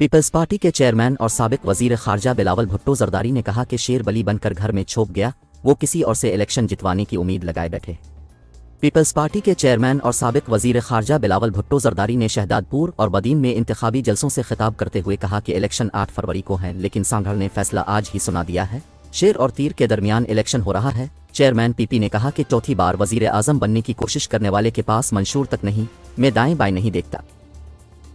Peoples party के chairman और साबिक वजीर खारजा बिलावल भुट्टो जरदारी ने कहा कि शेर बली बनकर घर में छुप गया, वो किसी और से इलेक्शन जितवाने की उम्मीद लगाए बैठे। पीपल्स पार्टी के चेयरमैन और साबिक वजीर खारजा बिलावल भुट्टो जरदारी ने शहदादपुर और बदीन में इंतखाबी जलसों से खिताब करते हुए कहा कि इलेक्शन 8 फरवरी को है, लेकिन सांगड़ ने फैसला आज ही सुना दिया है। शेर और तीर के दरमियान इलेक्शन हो रहा है। चेयरमैन पीपी ने कहा कि चौथी बार वजीर आजम बनने की कोशिश करने वाले के पास मंशूर तक नहीं, मैं दाएं बाएं नहीं देखता,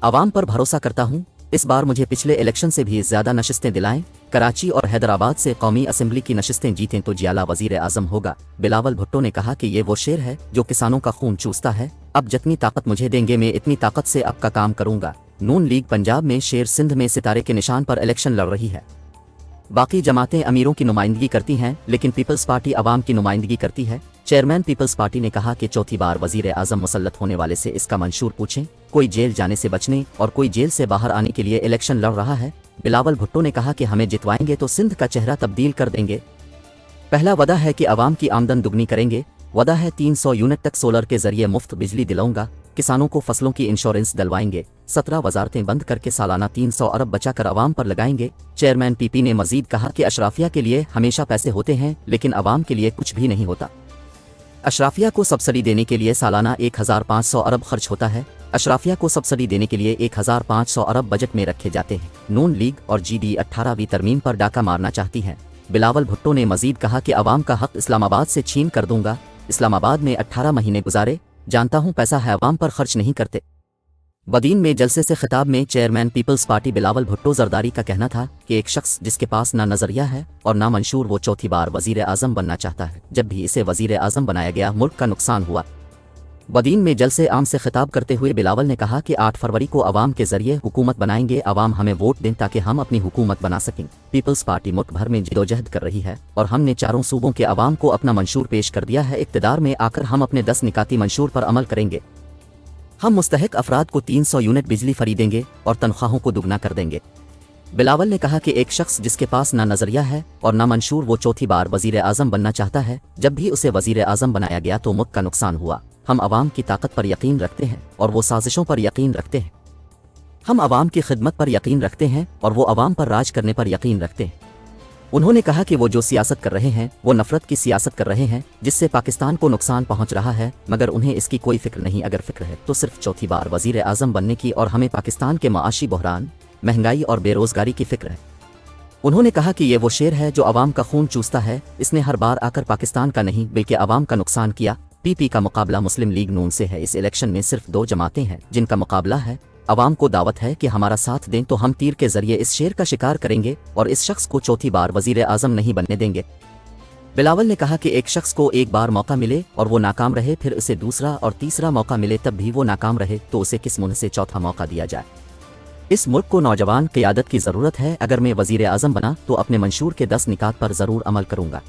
आवाम पर भरोसा करता हूं। इस बार मुझे पिछले इलेक्शन से भी ज्यादा नशिस्तें दिलाएं। कराची और हैदराबाद से कौमी असेंबली की नशिस्तें जीतें तो जियाला वजीर आजम होगा। बिलावल भुट्टो ने कहा कि ये वो शेर है जो किसानों का खून चूसता है। अब जितनी ताकत मुझे देंगे मैं इतनी ताकत से अब का काम करूंगा। नून लीग पंजाब में शेर सिंध में सितारे के निशान पर इलेक्शन लड़ रही है। बाकी जमातें अमीरों की नुमाइंदगी करती हैं, लेकिन पीपल्स पार्टी आवाम की नुमाइंदगी करती है। चेयरमैन पीपल्स पार्टी ने कहा कि चौथी बार वजीर आजम मुसल्लत होने वाले से इसका मंशूर पूछें। कोई जेल जाने से बचने और कोई जेल से बाहर आने के लिए इलेक्शन लड़ रहा है। बिलावल भुट्टो ने कहा कि हमें जितवाएंगे तो सिंध का चेहरा तब्दील कर देंगे। पहला वदा है कि आवाम की आमदन दुगनी करेंगे। वदा है 300 यूनिट तक सोलर के जरिए मुफ्त बिजली दिलाऊंगा। किसानों को फसलों की इंश्योरेंस दिलवाएंगे। 17 वजारतें बंद करके सालाना 300 अरब बचाकर आवाम पर लगाएंगे। चेयरमैन पीपी ने मजीद कहा कि अशराफिया के लिए हमेशा पैसे होते हैं, लेकिन आवाम के लिए कुछ भी नहीं होता। अशराफिया को सब्सिडी देने के लिए सालाना 1500 अरब खर्च होता है। अशराफिया को सब्सिडी देने के लिए 1500 अरब बजट में रखे जाते हैं। नून लीग और GD 18वीं तरमीम पर डाका मारना चाहती है। बिलावल भुट्टो ने मजीद कहा कि आवाम का हक इस्लामाबाद से छीन कर दूंगा। इस्लामाबाद में 18 महीने गुजारे, जानता हूं पैसा है आवाम पर खर्च नहीं करते। बदीन में जलसे से खिताब में चेयरमैन पीपल्स पार्टी बिलावल भुट्टो जरदारी का कहना था कि एक शख्स जिसके पास ना नजरिया है और ना मंशूर, वो चौथी बार वजीर आजम बनना चाहता है। जब भी इसे वजीर आजम बनाया गया मुल्क का नुकसान हुआ। बदीन में जलसे आम से खिताब करते हुए बिलावल ने कहा कि 8 फरवरी को आवाम के जरिए हुकूमत बनाएंगे। आवाम हमें वोट दें ताकि हम अपनी हुकूमत बना सकें। पीपल्स पार्टी मुल्क भर में जदोजहद कर रही है और हमने चारों सूबों के आवाम को अपना मंशूर पेश कर दिया है। इक़्तिदार में आकर हम अपने 10 निकाती मंशूर पर अमल करेंगे। हम मुस्तहिक अफराद को 300 यूनिट बिजली खरीदेंगे और तनख्वाहों को दुगना कर देंगे। बिलावल ने कहा कि एक शख्स जिसके पास ना नजरिया है और ना मंशूर, वो चौथी बार वजीर आजम बनना चाहता है। जब भी उसे वजीर आजम बनाया गया तो मुल्क का नुकसान हुआ। हम आवाम की ताकत पर यकीन रखते हैं और वो साजिशों पर यकीन रखते हैं। हम आवाम की खिदमत पर यकीन रखते हैं और वो आवाम पर राज करने पर यकीन रखते हैं। उन्होंने कहा कि वो जो सियासत कर रहे हैं वो नफरत की सियासत कर रहे हैं, जिससे पाकिस्तान को नुकसान पहुंच रहा है, मगर उन्हें इसकी कोई फिक्र नहीं। अगर फिक्र है तो सिर्फ चौथी बार वजीर आजम बनने की और हमें पाकिस्तान के माशी बहरान, महंगाई और बेरोजगारी की फिक्र है। उन्होंने कहा कि ये वो शेर है जो आवाम का खून चूसता है। इसने हर बार आकर पाकिस्तान का नहीं बल्कि आवाम का नुकसान किया। पीपी का मुकाबला मुस्लिम लीग नून से है। इस इलेक्शन में सिर्फ 2 जमातें हैं जिनका मुकाबला है। आवाम को दावत है कि हमारा साथ दें तो हम तीर के जरिए इस शेर का शिकार करेंगे और इस शख्स को चौथी बार वजीर आजम नहीं बनने देंगे। बिलावल ने कहा कि एक शख्स को एक बार मौका मिले और वो नाकाम रहे, फिर उसे दूसरा और तीसरा मौका मिले तब भी वो नाकाम रहे, तो उसे किस मुंह से चौथा मौका दिया जाए। इस मुल्क को नौजवान क़यादत की ज़रूरत है। अगर मैं वजीर आजम बना तो अपने मंशूर के 10 निकात पर ज़रूर अमल करूँगा।